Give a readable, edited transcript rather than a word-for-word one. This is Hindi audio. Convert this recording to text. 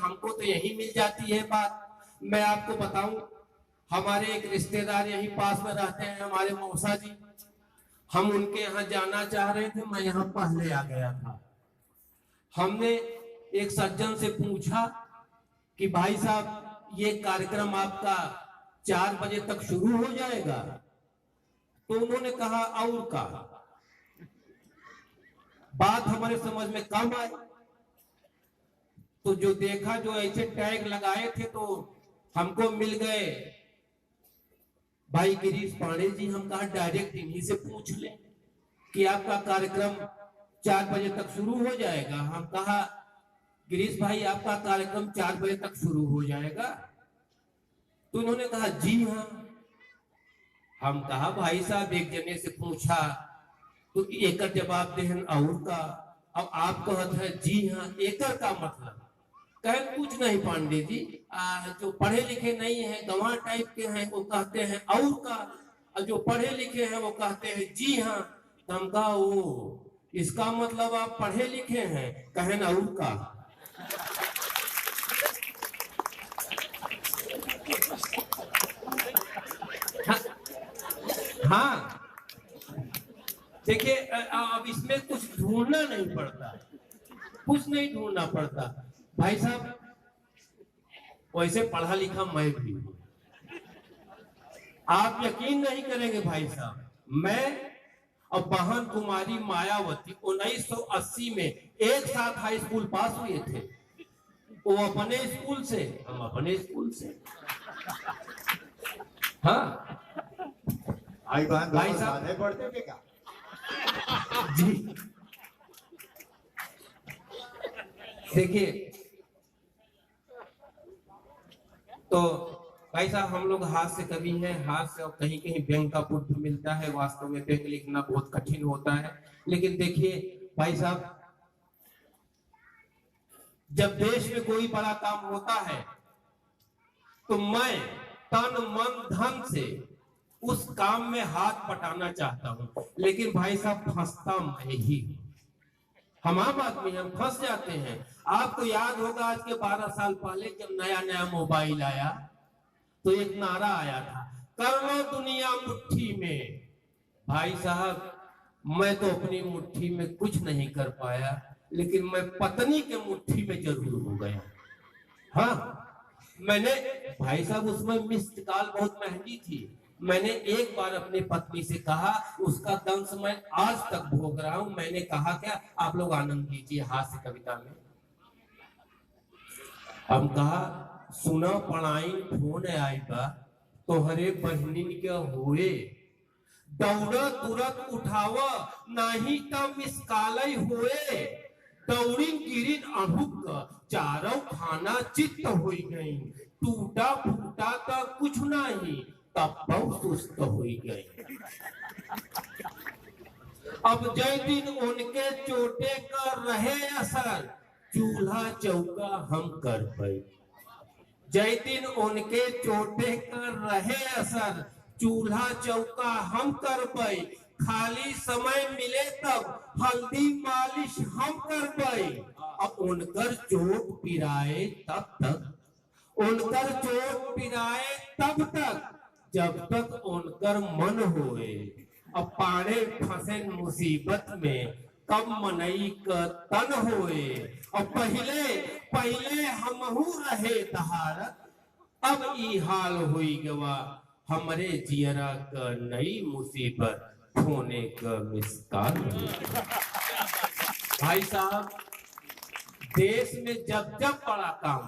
हमको तो यही मिल जाती है बात। मैं आपको बताऊं, हमारे एक रिश्तेदार यहीं पास में रहते हैं, हमारे मौसा जी। हम उनके यहाँ जाना चाह रहे थे, मैं यहाँ पहले आ गया था। हमने एक सज्जन से पूछा कि भाई साहब ये कार्यक्रम आपका 4 बजे तक शुरू हो जाएगा? तो उन्होंने कहा और का। बात हमारे समझ में कम आई। तो जो देखा, जो ऐसे टैग लगाए थे, तो हमको मिल गए भाई गिरीश पांडे जी। हम कहा डायरेक्ट इन्हीं से पूछ लें कि आपका कार्यक्रम 4 बजे तक शुरू हो जाएगा। हम कहा गिरीश भाई आपका कार्यक्रम 4 बजे तक शुरू हो जाएगा? तो उन्होंने कहा जी हाँ। हम कहा भाई साहब एक जने से पूछा तो एक जवाब देहन और का, अब आप कहते हैं जी हाँ, एकर का मतलब कहे कुछ नहीं पांडे जी। जो पढ़े लिखे नहीं है, गंवार टाइप के हैं, वो कहते हैं और का, और जो पढ़े लिखे हैं वो कहते हैं जी हाँ। तो हम कहा वो इसका मतलब आप पढ़े लिखे हैं, कहें और का। हाँ देखिए, अब इसमें कुछ ढूंढना नहीं पड़ता, कुछ नहीं ढूंढना पड़ता भाई साहब। वैसे पढ़ा लिखा मैं भी हूं, आप यकीन नहीं करेंगे भाई साहब। मैं और बहन कुमारी मायावती 1980 में एक साथ हाई स्कूल पास हुए थे। वो अपने स्कूल से, हम अपने स्कूल से। हाँ भाई साहब पढ़ते थे क्या? जी देखिए, तो भाई साहब हम लोग हाथ से कवि हैं, हाथ से, और कहीं कहीं व्यंग का पुट भी मिलता है। वास्तव में व्यंग लिखना बहुत कठिन होता है। लेकिन देखिए भाई साहब, जब देश में कोई बड़ा काम होता है तो मैं तन मन धन से उस काम में हाथ बटाना चाहता हूं। लेकिन भाई साहब फंसता मैं ही हूं। हम आम आदमी, हम फंस जाते हैं। आपको याद होगा आज के 12 साल पहले जब नया नया मोबाइल आया तो एक नारा आया था, कर लो दुनिया मुट्ठी में। भाई साहब मैं तो अपनी मुट्ठी में कुछ नहीं कर पाया, लेकिन मैं पत्नी के मुट्ठी में जरूर हो गया। हाँ मैंने, भाई साहब उसमें मिस्ड कॉल बहुत महंगी थी। मैंने एक बार अपनी पत्नी से कहा, उसका दंश मैं आज तक भोग रहा हूं। मैंने कहा क्या, आप लोग आनंद लीजिए हास्य कविता में। हम कहा सुना पढ़ाई फोन आई बा तोहरे बहनिन के हुए, दौड़ा तुरंत उठावा नहीं तब मिसकालय हुए। दौड़िन गिरिन अहुक चारों खाना चित्त हो गई, टूटा फूटा तो कुछ नहीं तब बहुत सुस्त हो गई। अब जय दिन उनके चोटे का रहे असर, चूल्हा चौका हम कर पाए। जय दिन उनके चोटे का रहे असर, चूल्हा चौका हम कर पाए। खाली समय मिले तब हल्दी मालिश हम कर पाए। अब उनकर चोट पिराए तब तक, उनकर चोट पिराए तब तक जब तक उनकर मन होए। अब पाड़े फंसे मुसीबत में कब मनई का तन होए। और पहले पहले हमहू रहे दहाड़त, अब ई हाल हुई गवा हमरे जियरा का नई मुसीबत होने का मिसकाल। भाई साहब देश में जब जब बड़ा काम